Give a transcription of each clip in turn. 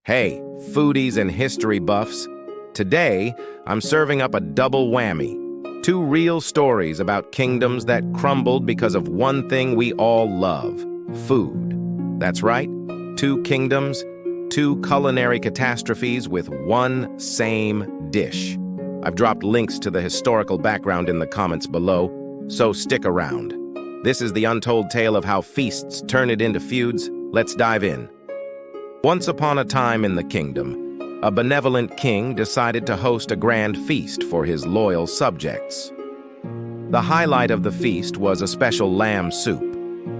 Hey, foodies and history buffs. Today, I'm serving up a double whammy. Two real stories about kingdoms that crumbled because of one thing we all love: food. That's right, two kingdoms, two culinary catastrophes with one same dish. I've dropped links to the historical background in the comments below, so stick around. This is the untold tale of how feasts turn it into feuds. Let's dive in. Once upon a time in the kingdom, a benevolent king decided to host a grand feast for his loyal subjects. The highlight of the feast was a special lamb soup.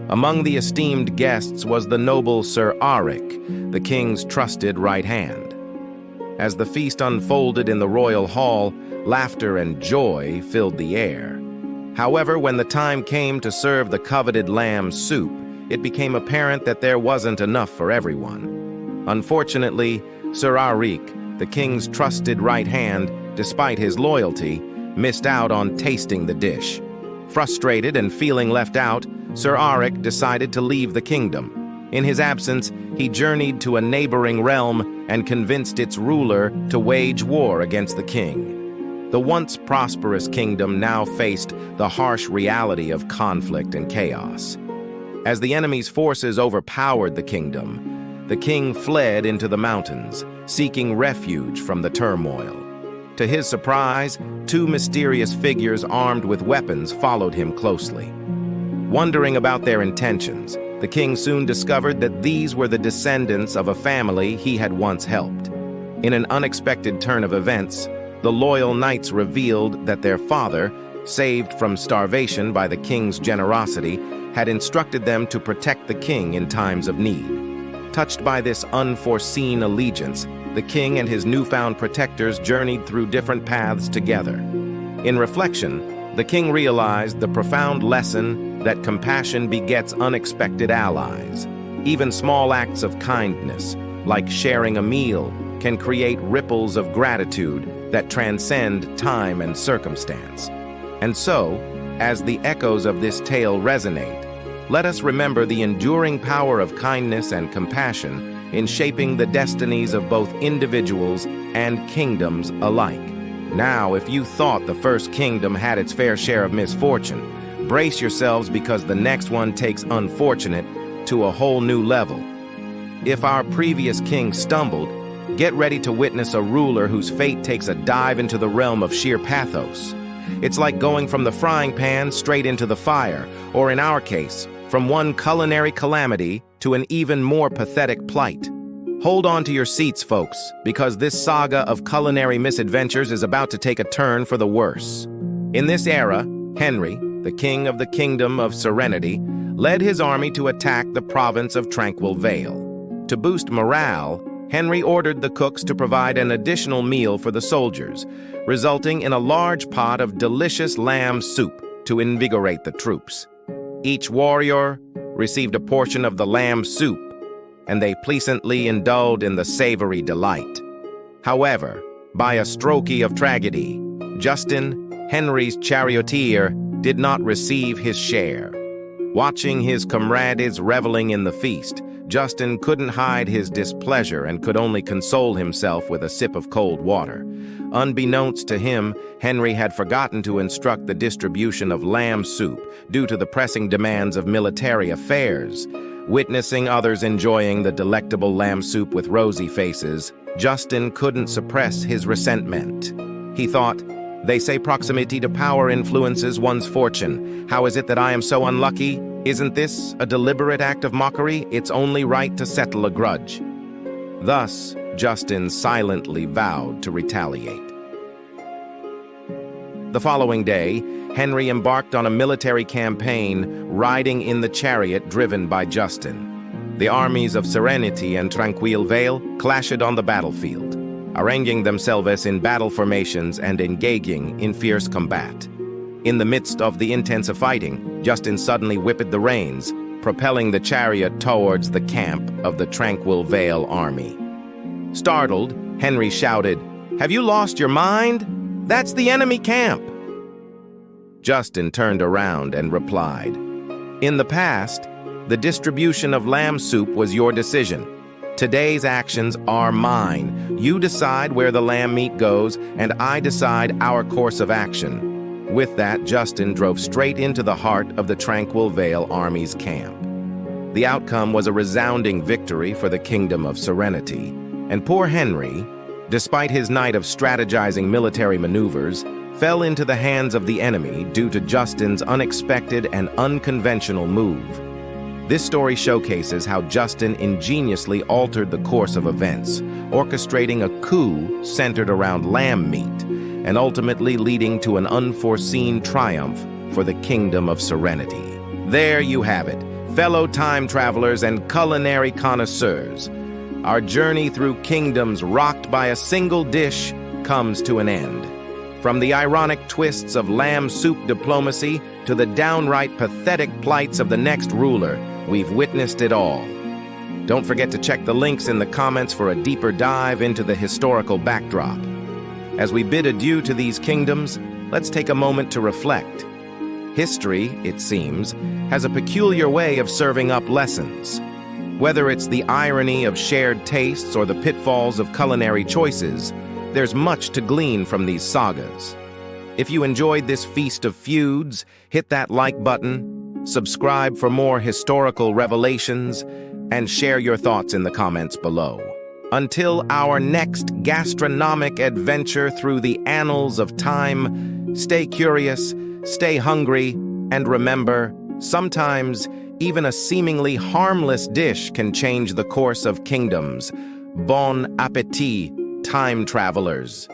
Among the esteemed guests was the noble Sir Arik, the king's trusted right hand. As the feast unfolded in the royal hall, laughter and joy filled the air. However, when the time came to serve the coveted lamb soup, it became apparent that there wasn't enough for everyone. Unfortunately, Sir Arik, the king's trusted right hand, despite his loyalty, missed out on tasting the dish. Frustrated and feeling left out, Sir Arik decided to leave the kingdom. In his absence, he journeyed to a neighboring realm and convinced its ruler to wage war against the king. The once prosperous kingdom now faced the harsh reality of conflict and chaos. As the enemy's forces overpowered the kingdom, the king fled into the mountains, seeking refuge from the turmoil. To his surprise, two mysterious figures armed with weapons followed him closely. Wondering about their intentions, the king soon discovered that these were the descendants of a family he had once helped. In an unexpected turn of events, the loyal knights revealed that their father, saved from starvation by the king's generosity, had instructed them to protect the king in times of need. Touched by this unforeseen allegiance, the king and his newfound protectors journeyed through different paths together. In reflection, the king realized the profound lesson that compassion begets unexpected allies. Even small acts of kindness, like sharing a meal, can create ripples of gratitude that transcend time and circumstance. And so, as the echoes of this tale resonate, let us remember the enduring power of kindness and compassion in shaping the destinies of both individuals and kingdoms alike. Now, if you thought the first kingdom had its fair share of misfortune, brace yourselves because the next one takes unfortunate to a whole new level. If our previous king stumbled, get ready to witness a ruler whose fate takes a dive into the realm of sheer pathos. It's like going from the frying pan straight into the fire, or in our case, from one culinary calamity to an even more pathetic plight. Hold on to your seats, folks, because this saga of culinary misadventures is about to take a turn for the worse. In this era, Henry, the king of the Kingdom of Serenity, led his army to attack the province of Tranquil Vale. To boost morale, Henry ordered the cooks to provide an additional meal for the soldiers, resulting in a large pot of delicious lamb soup to invigorate the troops. Each warrior received a portion of the lamb soup, and they pleasantly indulged in the savory delight. However, by a stroke of tragedy, Justin, Henry's charioteer, did not receive his share. Watching his comrades reveling in the feast, Justin couldn't hide his displeasure and could only console himself with a sip of cold water. Unbeknownst to him, Henry had forgotten to instruct the distribution of lamb soup due to the pressing demands of military affairs. Witnessing others enjoying the delectable lamb soup with rosy faces, Justin couldn't suppress his resentment. He thought, "They say proximity to power influences one's fortune. How is it that I am so unlucky? Isn't this a deliberate act of mockery? It's only right to settle a grudge." Thus, Justin silently vowed to retaliate. The following day, Henry embarked on a military campaign, riding in the chariot driven by Justin. The armies of Serenity and Tranquil Vale clashed on the battlefield, arranging themselves in battle formations and engaging in fierce combat. In the midst of the intense fighting, Justin suddenly whipped the reins, propelling the chariot towards the camp of the Tranquil Vale army. Startled, Henry shouted, "Have you lost your mind? That's the enemy camp!" Justin turned around and replied, "In the past, the distribution of lamb soup was your decision. Today's actions are mine. You decide where the lamb meat goes, and I decide our course of action. With that, Justin drove straight into the heart of the Tranquil Vale Army's camp. The outcome was a resounding victory for the Kingdom of Serenity, and poor Henry, despite his night of strategizing military maneuvers, fell into the hands of the enemy due to Justin's unexpected and unconventional move. This story showcases how Justin ingeniously altered the course of events, orchestrating a coup centered around lamb meat, and ultimately leading to an unforeseen triumph for the Kingdom of Serenity. There you have it, fellow time travelers and culinary connoisseurs. Our journey through kingdoms rocked by a single dish comes to an end. From the ironic twists of lamb soup diplomacy to the downright pathetic plights of the next ruler, we've witnessed it all. Don't forget to check the links in the comments for a deeper dive into the historical backdrop. As we bid adieu to these kingdoms, let's take a moment to reflect. History, it seems, has a peculiar way of serving up lessons. Whether it's the irony of shared tastes or the pitfalls of culinary choices, there's much to glean from these sagas. If you enjoyed this feast of feuds, hit that like button, subscribe for more historical revelations, and share your thoughts in the comments below. Until our next gastronomic adventure through the annals of time, stay curious, stay hungry, and remember, sometimes even a seemingly harmless dish can change the course of kingdoms. Bon appétit, time travelers.